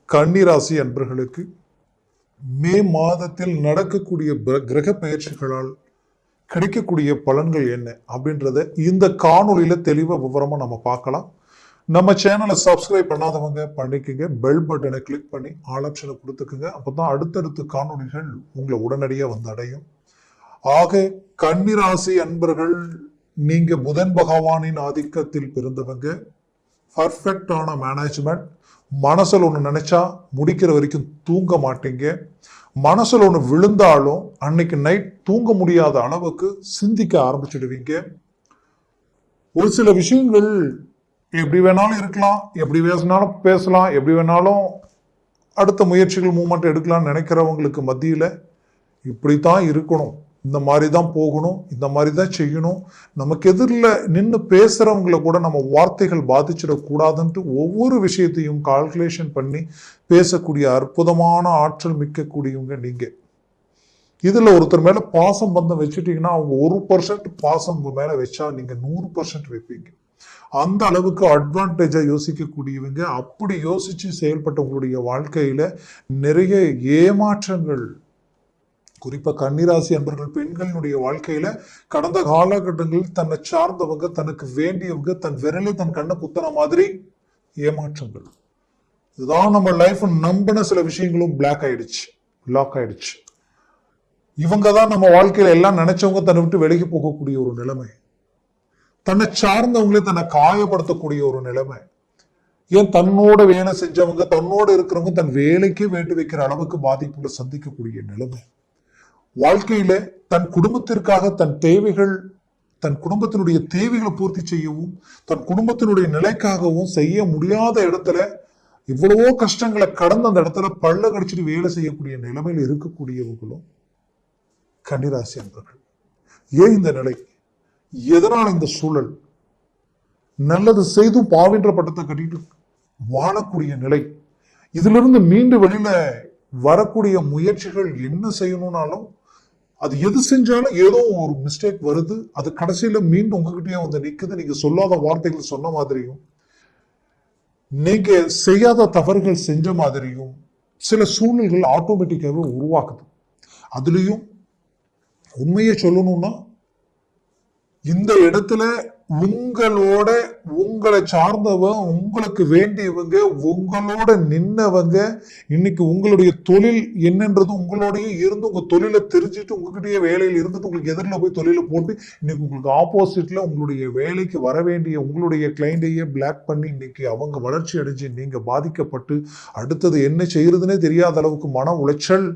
கன்னிராசி அன்பர்களுக்கு மே மாதத்தில் நடக்கக்கூடிய கிரக பயிற்சிகளால் கிடைக்கக்கூடிய பலன்கள் என்ன அப்படின்றத இந்த காணொலியில தெளிவா விவரமா நம்ம பார்க்கலாம். நம்ம சேனலை சப்ஸ்கிரைப் பண்ணாதவங்க பண்ணிக்கங்க, பெல் பட்டனை கிளிக் பண்ணி ஆல் ஆப்ஷனை கொடுத்துக்குங்க. அப்பதான் அடுத்தடுத்த காணொலிகள் உங்களை உடனடியாக வந்து அடையும். ஆக கன்னிராசி அன்பர்கள், நீங்க புதன் பகவானின் ஆதிக்கத்தில் பிறந்தவங்க. பர்ஃபெக்டான மேனேஜ்மெண்ட். மனசில் ஒன்று நினைச்சா முடிக்கிற வரைக்கும் தூங்க மாட்டீங்க. மனசில் ஒன்று விழுந்தாலும் அன்னைக்கு நைட் தூங்க முடியாத அளவுக்கு சிந்திக்க ஆரம்பிச்சிடுவீங்க. ஒரு சில விஷயங்கள் எப்படி வேணாலும் இருக்கலாம், எப்படி வேணாலும் பேசலாம், எப்படி வேணாலும் அடுத்த முயற்சிகள் மூவ்மெண்ட் எடுக்கலாம்னு நினைக்கிறவங்களுக்கு மத்தியில் இப்படித்தான் இருக்கணும், இந்த மாதிரி தான் போகணும், இந்த மாதிரி தான் செய்யணும், நமக்கு எதிரில் நின்று பேசுகிறவங்களை கூட நம்ம வார்த்தைகள் பாதிச்சிடக்கூடாதுன்ட்டு ஒவ்வொரு விஷயத்தையும் கால்குலேஷன் பண்ணி பேசக்கூடிய அற்புதமான ஆற்றல் மிக்கக்கூடியவங்க நீங்கள். இதில் ஒருத்தர் மேலே பாசம் பந்தம் வச்சுட்டீங்கன்னா அவங்க 1% பாசம் உங்கள் மேலே வச்சா நீங்கள் 100% வைப்பீங்க. அந்த அளவுக்கு அட்வான்டேஜாக யோசிக்கக்கூடியவங்க. அப்படி யோசித்து செயல்பட்ட உங்களுடைய வாழ்க்கையில் நிறைய ஏமாற்றங்கள், குறிப்பா கன்னிராசி அன்பர்கள் பெண்களுடைய வாழ்க்கையில கடந்த காலகட்டங்களில் தன்னை சார்ந்தவங்க, தனக்கு வேண்டியவங்க தன் விரலை தன் கண்ணை குத்துற மாதிரி ஏமாற்றங்கள். இதுதான் நம்ம லைஃப் நம்பின சில விஷயங்களும் லாக் ஆயிடுச்சு. இவங்க தான் நம்ம வாழ்க்கையில எல்லாம் நினைச்சவங்க தன்னை விட்டு விலகி போகக்கூடிய ஒரு நிலைமை, தன்னை சார்ந்தவங்களே தன்னை காயப்படுத்தக்கூடிய ஒரு நிலைமை. ஏன் தன்னோட வேலை செஞ்சவங்க, தன்னோட இருக்கிறவங்க தன் வேலைக்கே வேட்டு வைக்கிற அளவுக்கு பாதிப்புகளை சந்திக்கக்கூடிய நிலைமை. வாழ்க்கையில தன் குடும்பத்திற்காக தன் குடும்பத்தினுடைய தேவைகளை பூர்த்தி செய்யவும், தன் குடும்பத்தினுடைய நிலைக்காகவும் செய்ய முடியாத இடத்துல இவ்வளவோ கஷ்டங்களை கடந்து அந்த இடத்துல பள்ள கடிச்சிட்டு வேலை செய்யக்கூடிய நிலைமையில் இருக்கக்கூடியவங்களும் கன்னிராசி அன்பர்கள். ஏன் இந்த நிலை, எதனால் இந்த சூழல்? நல்லது செய்தும் பாவின்ற பட்டத்தை கட்டிட்டு வாழக்கூடிய நிலை. இதுல இருந்து மீண்டு வெளியில வரக்கூடிய முயற்சிகள் என்ன செய்யணும்னாலும் அது எது செஞ்சாலும் ஏதோ ஒரு மிஸ்டேக் வருது. அது கடைசியில மீண்டும் உங்ககிட்டயே வந்து நிக்குது. நீங்க சொல்லாத வார்த்தைகள் சொன்ன மாதிரியும், நீங்க செய்யாத தவறுகள் செஞ்ச மாதிரியும் சில சூழ்நிலைகள் ஆட்டோமேட்டிக்காவே உருவாக்குது. அதுலயும் உண்மையை சொல்லணும்னா, இந்த இடத்துல உங்களை சார்ந்தவங்க, உங்களுக்கு வேண்டியவங்க, உங்களோட நின்னவங்க இன்னைக்கு உங்களுடைய தொழில் என்னன்றது உங்களோடய இருந்து உங்க தொழிலை தெரிஞ்சுட்டு உங்ககிட்டயே வேலையில் இருந்துட்டு உங்களுக்கு எதிரில் போய் தொழிலை போட்டு இன்னைக்கு உங்களுக்கு ஆப்போசிட்ல உங்களுடைய வேலைக்கு வர வேண்டிய உங்களுடைய கிளைண்டையே பிளாக் பண்ணி இன்னைக்கு அவங்க வளர்ச்சி அடைஞ்சு நீங்க பாதிக்கப்பட்டு அடுத்தது என்ன செய்யறதுன்னே தெரியாத அளவுக்கு மன உளைச்சல்,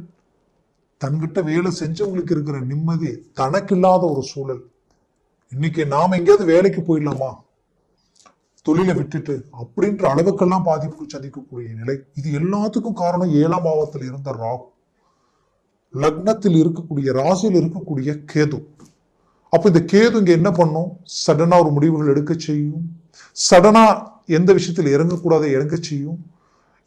தன்கிட்ட வேலை செஞ்சவங்களுக்கு இருக்கிற நிம்மதி தனக்கு இல்லாத ஒரு சூழல். இன்னைக்கு நாம எங்கேயாவது வேலைக்கு போயிடலாமா தொழிலை விட்டுட்டு அப்படின்ற அளவுக்கெல்லாம் பாதிப்பு சந்திக்கக்கூடிய நிலை. இது எல்லாத்துக்கும் காரணம் 7ஆம் பாவத்தில் இருந்த ராகு, லக்னத்தில் இருக்கக்கூடிய ராசியில் இருக்கக்கூடிய கேது. அப்ப இந்த கேது இங்க என்ன பண்ணும்? சடனா ஒரு முடிவுகள் எடுக்க செய்யும், சடனா எந்த விஷயத்தில் இறங்கக்கூடாத இறங்க செய்யும்,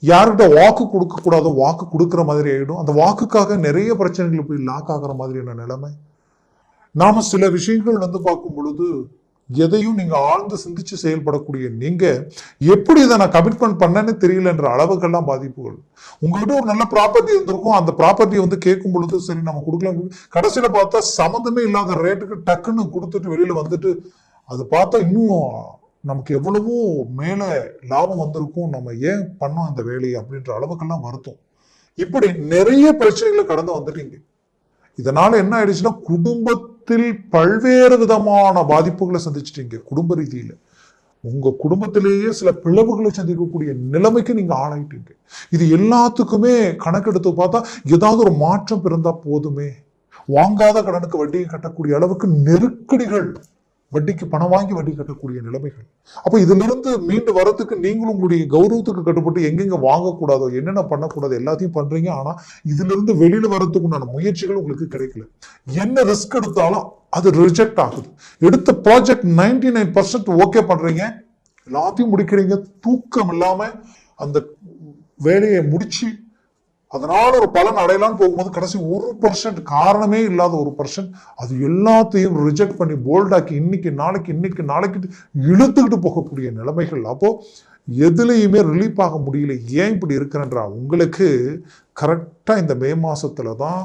யார்கிட்ட வாக்கு கொடுக்க கூடாதோ வாக்கு கொடுக்குற மாதிரி ஆயிடும். அந்த வாக்குக்காக நிறைய பிரச்சனைகள் போய் லாக் ஆகிற மாதிரியான நிலைமை. நாம சில விஷயங்கள் பார்க்கும் பொழுது எதையும் நீங்க ஆழ்ந்து சிந்திச்சு செயல்படக்கூடிய நீங்க எப்படி இதை நான் கமிட்மெண்ட் பண்ணேன்னு தெரியலன்ற அளவுக்கெல்லாம் பாதிப்புகள். உங்ககிட்ட ஒரு நல்ல ப்ராப்பர்ட்டி இருந்திருக்கும், அந்த ப்ராப்பர்ட்டியை கேட்கும் பொழுது சரி நம்ம கொடுக்கலாம், கடைசியில பார்த்தா சம்மந்தமே இல்லாத ரேட்டுக்கு டக்குன்னு கொடுத்துட்டு வெளியில வந்துட்டு அது பார்த்தா இன்னும் நமக்கு எவ்வளவோ மேல லாபம் வந்திருக்கும், நம்ம ஏன் பண்ணோம் இந்த வேலையை அப்படின்ற அளவுக்கெல்லாம் வருத்தம். இப்படி நிறைய பிரச்சனைகளை கடந்து வந்துட்டீங்க. இதனால என்ன ஆயிடுச்சுன்னா குடும்பத்தில் பல்வேறு விதமான பாதிப்புகளை சந்திச்சிட்டீங்க. குடும்ப ரீதியில உங்க குடும்பத்திலேயே சில பிளவுகளை சந்திக்கக்கூடிய நிலைமைக்கு நீங்க ஆளாயிட்டீங்க. இது எல்லாத்துக்குமே கணக்கெடுத்து பார்த்தா ஏதாவது ஒரு மாற்றம் பிறந்தா போதுமே, வாங்காத கடனுக்கு வட்டியை கட்டக்கூடிய அளவுக்கு நெருக்கடிகள், வட்டிக்கு பணம் வாங்கி வட்டி கட்டக்கூடிய நிலைமைகள். அப்ப இதுல இருந்து மீண்டு வரதுக்கு நீங்களும் உங்களுடைய கௌரவத்துக்கு கட்டுப்பட்டு எங்கெங்க வாங்கக்கூடாதோ என்னென்ன பண்ணக்கூடாது எல்லாத்தையும் பண்றீங்க. ஆனா இதுல இருந்து வெளியில வரதுக்கு உண்டான முயற்சிகள் உங்களுக்கு கிடைக்கல. என்ன ரிஸ்க் எடுத்தாலும் அது ரிஜெக்ட் ஆகுது. எடுத்த ப்ராஜெக்ட் 99% ஓகே பண்றீங்க, எல்லாத்தையும் முடிக்கிறீங்க, தூக்கம் இல்லாம அந்த வேலையை முடிச்சு அதனால ஒரு பலன் அடையலான்னு போகும்போது கடைசி 1% காரணமே இல்லாத 1% அது எல்லாத்தையும் ரிஜெக்ட் பண்ணி போல்டாக்கி இன்னைக்கு நாளைக்கு இழுத்துக்கிட்டு போகக்கூடிய நிலைமைகள். அப்போ எதுலையுமே ரிலீஃப் ஆக முடியல. ஏன் இப்படி இருக்கிறன்றா? உங்களுக்கு கரெக்டா இந்த மே மாசத்துல தான்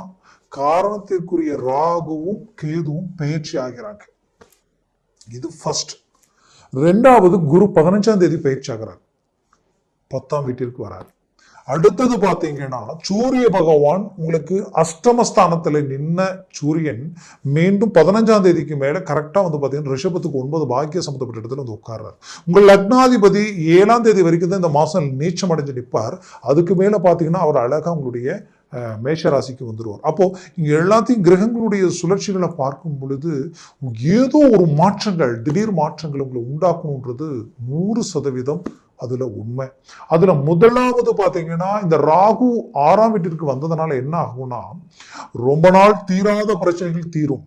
காரணத்திற்குரிய ராகுவும் கேதுவும் பயிற்சி ஆகிறாங்க. இது ஃபர்ஸ்ட். ரெண்டாவது, குரு 15ஆம் தேதி பயிற்சி ஆகிறார், 10ஆம் வீட்டிற்கு வரார். அடுத்தது பாத்தீங்கன்னா சூரிய பகவான் உங்களுக்கு அஷ்டமஸ்தானத்துல நின்ன சூரியன் மீண்டும் 15ஆம் தேதிக்கு மேல கரெக்டா வந்து பாத்தீங்கன்னா ரிஷபத்துக்கு 9 பாக்கிய சம்பந்தப்பட்ட இடத்துல வந்து உட்கார்றாரு. உங்கள் லக்னாதிபதி 7ஆம் தேதி வரைக்கும் தான் இந்த மாசம் நீச்சம் அடைஞ்சு நிற்பார். அதுக்கு மேல பாத்தீங்கன்னா அவர் அழகா உங்களுடைய மேஷராசிக்கு வந்துடுவார். அப்போ இங்க எல்லாத்தையும் கிரகங்களுடைய சுழற்சிகளை பார்க்கும் பொழுது ஏதோ ஒரு மாற்றங்கள், திடீர் மாற்றங்கள் உங்களை உண்டாக்கணுன்றது 100% அதுல உண்மை. அதுல முதலாவது பாத்தீங்கன்னா இந்த ராகு 6ஆம் வீட்டிற்கு வந்ததுனால என்ன ஆகும்னா, ரொம்ப நாள் தீராத பிரச்சனைகள் தீரும்.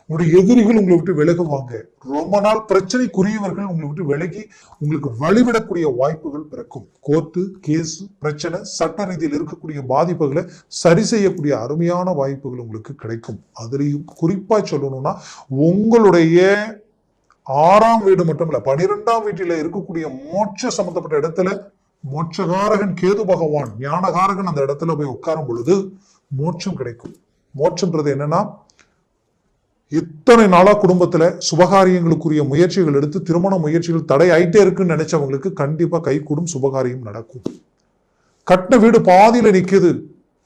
உங்களுடைய எதிரிகள் உங்களை விட்டு விலகுவாங்க. ரொம்ப நாள் பிரச்சனைக்குரியவர்கள் உங்களை விட்டு விலகி உங்களுக்கு வழிவிடக்கூடிய வாய்ப்புகள் பிறக்கும். கோர்ட்டு கேஸ் பிரச்சனை, சட்ட ரீதியில் இருக்கக்கூடிய பாதிப்புகளை சரி செய்யக்கூடிய அருமையான வாய்ப்புகள் உங்களுக்கு கிடைக்கும். அதுலேயும் குறிப்பா சொல்லணும்னா உங்களுடைய 6ஆம் வீடு மட்டும் இல்ல, 12ஆம் வீட்டில இருக்கக்கூடிய மோட்ச சம்பந்தப்பட்ட இடத்துல மோட்சகாரகன் கேது பகவான், ஞானகாரகன் அந்த இடத்துல போய் உட்காரும் பொழுது மோட்சம் கிடைக்கும். மோட்சம்ன்றது என்னன்னா, இத்தனை நாளா குடும்பத்துல சுபகாரியங்களுக்குரிய முயற்சிகள் எடுத்து திருமண முயற்சிகள் தடை ஆயிட்டே இருக்குன்னு நினைச்சவங்களுக்கு கண்டிப்பா கை கூடும், சுபகாரியம் நடக்கும். கட்டின வீடு பாதியில நிக்குது,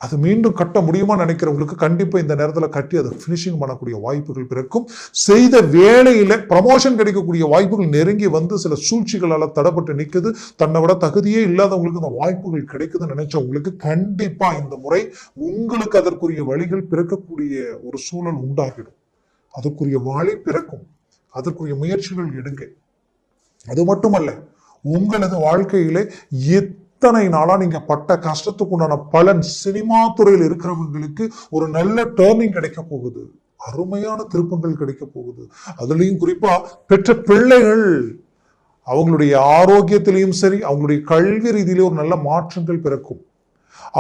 அது மீண்டும் கட்ட முடியுமா நினைக்கிறவங்களுக்கு கண்டிப்பா இந்த நேரத்துல கட்டி அதை பினிஷிங் பண்ணக்கூடிய வாய்ப்புகள் பிறக்கும். செய்த வேலையில ப்ரமோஷன் கிடைக்கக்கூடிய வாய்ப்புகள் நெருங்கி வந்து சில சூழ்ச்சிகளால தடைப்பட்டு நிக்குது. தன்னை விட தகுதியே இல்லாதவங்களுக்கு இந்த வாய்ப்புகள் கிடைக்குதுன்னு நினைச்சவங்களுக்கு கண்டிப்பா இந்த முறை உங்களுக்கு அதற்குரிய வழிகள் பிறக்கக்கூடிய ஒரு சூழல் உண்டாகிடும். அதற்குரிய வழி பிறக்கும். அதற்குரிய முயற்சிகள் எடுங்க. அது மட்டுமல்ல, உங்களது வாழ்க்கையிலே இத்தனை நாளா நீங்க பட்ட கஷ்டத்துக்கு உண்டான பலன் சினிமா துறையில் இருக்கிறவங்களுக்கு ஒரு நல்ல டேர்னிங் கிடைக்க போகுது. அருமையான திருப்பங்கள் கிடைக்க போகுது. அதுலயும் குறிப்பா பெற்ற பிள்ளைகள் அவங்களுடைய ஆரோக்கியத்திலையும் சரி, அவங்களுடைய கல்வி ரீதியிலே ஒரு நல்ல மாற்றங்கள் பிறக்கும்.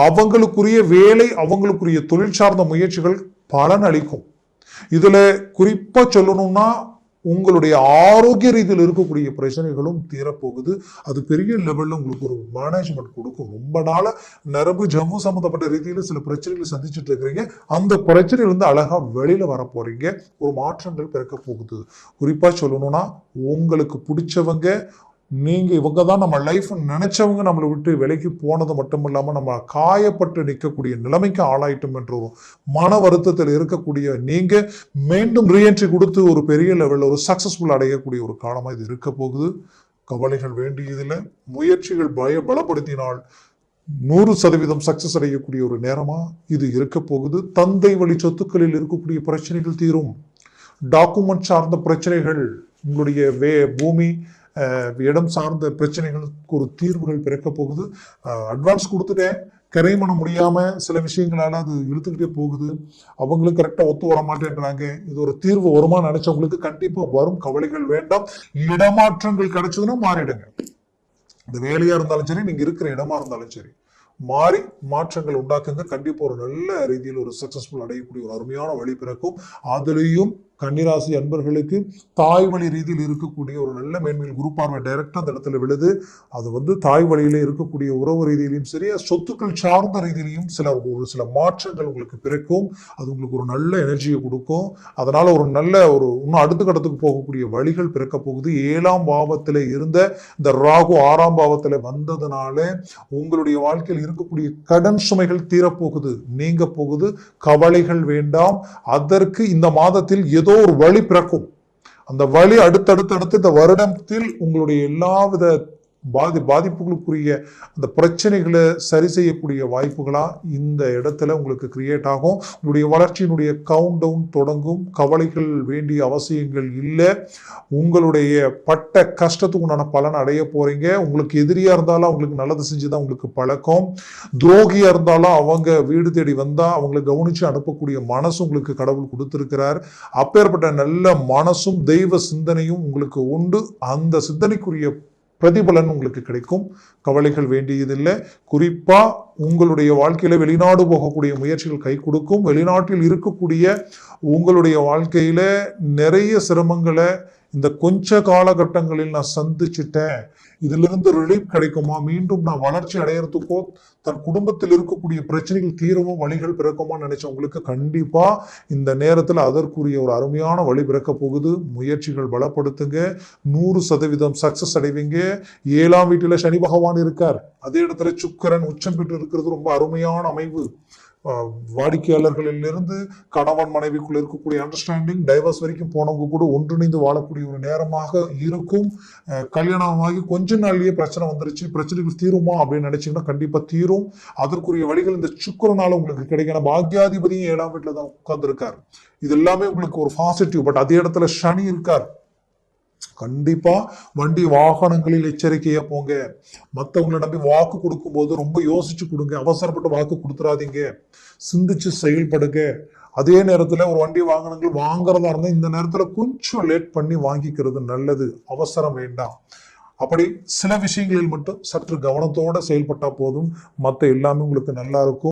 அவங்களுக்குரிய வேலை, அவங்களுக்குரிய தொழில் சார்ந்த முயற்சிகள் பலன் அளிக்கும். இதுல குறிப்பா சொல்லணும்னா உங்களுடைய ஆரோக்கிய ரீதியில் இருக்கக்கூடிய பிரச்சனைகளும் தீரப்போகுது. அது பெரிய லெவல்ல உங்களுக்கு ஒரு மேனேஜ்மெண்ட் கொடுக்கும். ரொம்ப நாள நரம்பு ஜம்மு சம்பந்தப்பட்ட ரீதியில சில பிரச்சனைகளை சந்திச்சுட்டு இருக்கிறீங்க. அந்த பிரச்சனையில இருந்து அழகா வெளியில வர போறீங்க. ஒரு மாற்றங்கள் பிறக்க போகுது. குறிப்பா சொல்லணும்னா உங்களுக்கு பிடிச்சவங்க, நீங்க இவங்க தான் நம்ம லைஃப் நினைச்சவங்க நம்மளை விட்டு விலைக்கு போனது மட்டும் இல்லாம நம்ம காயப்பட்டு நிற்கக்கூடிய நிலைமைக்கு ஆளாயிட்டும் என்ற ஒரு மன வருத்தத்தில் இருக்கக்கூடிய நீங்க மீண்டும் ரீஎன்ட்ரி கொடுத்து ஒரு பெரிய லெவலில் ஒரு சக்சஸ்ஃபுல் அடையக்கூடிய ஒரு காலமா இது இருக்க போகுது. கவலைகள் வேண்டியதில்லை. முயற்சிகள் பலப்படுத்தினால் 100% சக்சஸ் அடையக்கூடிய ஒரு நேரமா இது இருக்க போகுது. தந்தை வழி சொத்துக்களில் இருக்கக்கூடிய பிரச்சனைகள் தீரும். டாக்குமெண்ட் சார்ந்த பிரச்சனைகள், உங்களுடைய பூமி இடம் சார்ந்த பிரச்சனைகளுக்கு ஒரு தீர்வுகள் பிறக்க போகுது. அட்வான்ஸ் கொடுத்துட்டேன், கரை பண்ண முடியாம சில விஷயங்களால அது இழுத்துக்கிட்டே போகுது, அவங்களும் கரெக்டா ஒத்து வர மாட்டேன்றாங்க. இது ஒரு தீர்வு வருமா நினைச்சவங்களுக்கு கண்டிப்பா வரும். கவலைகள் வேண்டாம். இடமாற்றங்கள் கிடைச்சதுன்னா மாறிடுங்க. இந்த வேலையா இருந்தாலும் சரி, நீங்க இருக்கிற இடமா இருந்தாலும் சரி, மாறி மாற்றங்கள் உண்டாக்குங்க. கண்டிப்பா ஒரு நல்ல ரீதியில் ஒரு சக்சஸ்ஃபுல் அடையக்கூடிய ஒரு அருமையான வழி பிறக்கும். அதுலேயும் கன்னிராசி அன்பர்களுக்கு தாய் வழி ரீதியில் இருக்கக்கூடிய ஒரு நல்ல மேன்மையில் குரு பார்வை டைரக்டா அந்த இடத்துல விழுது. அது தாய் வழியில இருக்கக்கூடிய உறவு ரீதியிலையும் சரி, சொத்துக்கள் சார்ந்த ரீதியிலையும் ஒரு சில மாற்றங்கள் உங்களுக்கு பிறக்கும். அது உங்களுக்கு ஒரு நல்ல எனர்ஜியை கொடுக்கும். அதனால ஒரு நல்ல இன்னும் அடுத்த கட்டத்துக்கு போகக்கூடிய வழிகள் பிறக்க போகுது. 7ஆம் பாவத்துல இருந்த இந்த ராகு 6ஆம் பாவத்துல வந்ததுனால உங்களுடைய வாழ்க்கையில் இருக்கக்கூடிய கடன் சுமைகள் தீரப்போகுது, நீங்க போகுது. கவலைகள் வேண்டாம். அதற்கு இந்த மாதத்தில் ஏதோ ஒரு வழி பிறக்கும். அந்த வழி அடுத்தடுத்து இந்த வருடத்தில் உங்களுடைய எல்லாவித பாதிப்புகளுக்குரிய அந்த பிரச்சனைகளை சரி செய்யக்கூடிய வாய்ப்புகளா இந்த இடத்துல உங்களுக்கு கிரியேட் ஆகும். உங்களுடைய வளர்ச்சியினுடைய கவுண்ட் டவுன் தொடங்கும். கவலைகள் வேண்டிய அவசியங்கள் இல்லை. உங்களுடைய பட்ட கஷ்டத்துக்கு உண்டான பலன் அடைய போறீங்க. உங்களுக்கு எதிரியா இருந்தாலும் அவங்களுக்கு நல்லது செஞ்சுதான் உங்களுக்கு பழக்கம். துரோகியா இருந்தாலும் அவங்க வீடு தேடி வந்தா அவங்களை கவனிச்சு அனுப்பக்கூடிய மனசு உங்களுக்கு கடவுள் கொடுத்திருக்கிறார். அப்பேற்பட்ட நல்ல மனசும் தெய்வ சிந்தனையும் உங்களுக்கு உண்டு. அந்த சிந்தனைக்குரிய பிரதிபலன் உங்களுக்கு கிடைக்கும். கவலைகள் வேண்டியதில்லை. குறிப்பா உங்களுடைய வாழ்க்கையில வெளிநாடு போகக்கூடிய முயற்சிகள் கை கொடுக்கும். வெளிநாட்டில் இருக்கக்கூடிய உங்களுடைய வாழ்க்கையில நிறைய சிரமங்களை இந்த கொஞ்ச காலகட்டங்களில் நான் சந்திச்சிட்டேன், இதிலிருந்து ரிலீஃப் கிடைக்குமா, மீண்டும் நான் வளர்ச்சி அடையறதுக்கோ தன் குடும்பத்தில் இருக்கக்கூடிய பிரச்சனைகள் தீரவோ வழிகள் பிறக்குமா நினைச்சவங்களுக்கு கண்டிப்பா இந்த நேரத்தில் அதற்குரிய ஒரு அருமையான வழி பிறக்க போகுது. முயற்சிகள் பலப்படுத்துங்க, 100% சக்சஸ் அடைவீங்க. 7ஆம் வீட்டில் சனி பகவான் இருக்கார், அதே இடத்துல சுக்கிரன் உச்சம் பெற்று இருக்கிறது ரொம்ப அருமையான அமைவு. வாடிக்கையாளர்களிலிருந்து கணவன் மனைவிக்குள்ள இருக்கக்கூடிய அண்டர்ஸ்டாண்டிங், டைவர்ஸ் வரைக்கும் போனவங்க கூட ஒன்றிணைந்து வாழக்கூடிய ஒரு நேரமாக இருக்கும். கல்யாணமாகி கொஞ்ச நாள்லயே பிரச்சனை வந்துருச்சு, பிரச்சனைகள் தீருமா அப்படின்னு நினைச்சீங்கன்னா கண்டிப்பா தீரும். அதற்குரிய வழிகள் இந்த சுக்கிரனால உங்களுக்கு கிடைக்கணும். பாக்யாதிபதியும் 7ஆம் வீட்டுல தான் உட்கார்ந்து இருக்கார். இது எல்லாமே உங்களுக்கு ஒரு பாசிட்டிவ். பட் அதே இடத்துல சனி இருக்கார். கண்டிப்பா வண்டி வாகனங்களில் எச்சரிக்கையா போங்க. மற்றவங்களை நம்பி வாக்கு கொடுக்கும் போது ரொம்ப யோசிச்சு கொடுங்க, அவசரப்பட்டு வாக்கு கொடுத்துறாதீங்க, சிந்திச்சு செயல்படுங்க. அதே நேரத்துல ஒரு வண்டி வாகனங்கள் வாங்குறதா இருந்தா இந்த நேரத்துல கொஞ்சம் லேட் பண்ணி வாங்கிக்கிறது நல்லது, அவசரம் வேண்டாம். அப்படி சில விஷயங்களில் மட்டும் சற்று கவனத்தோட செயல்பட்டா போதும், மற்ற எல்லாமே உங்களுக்கு நல்லா இருக்கும்.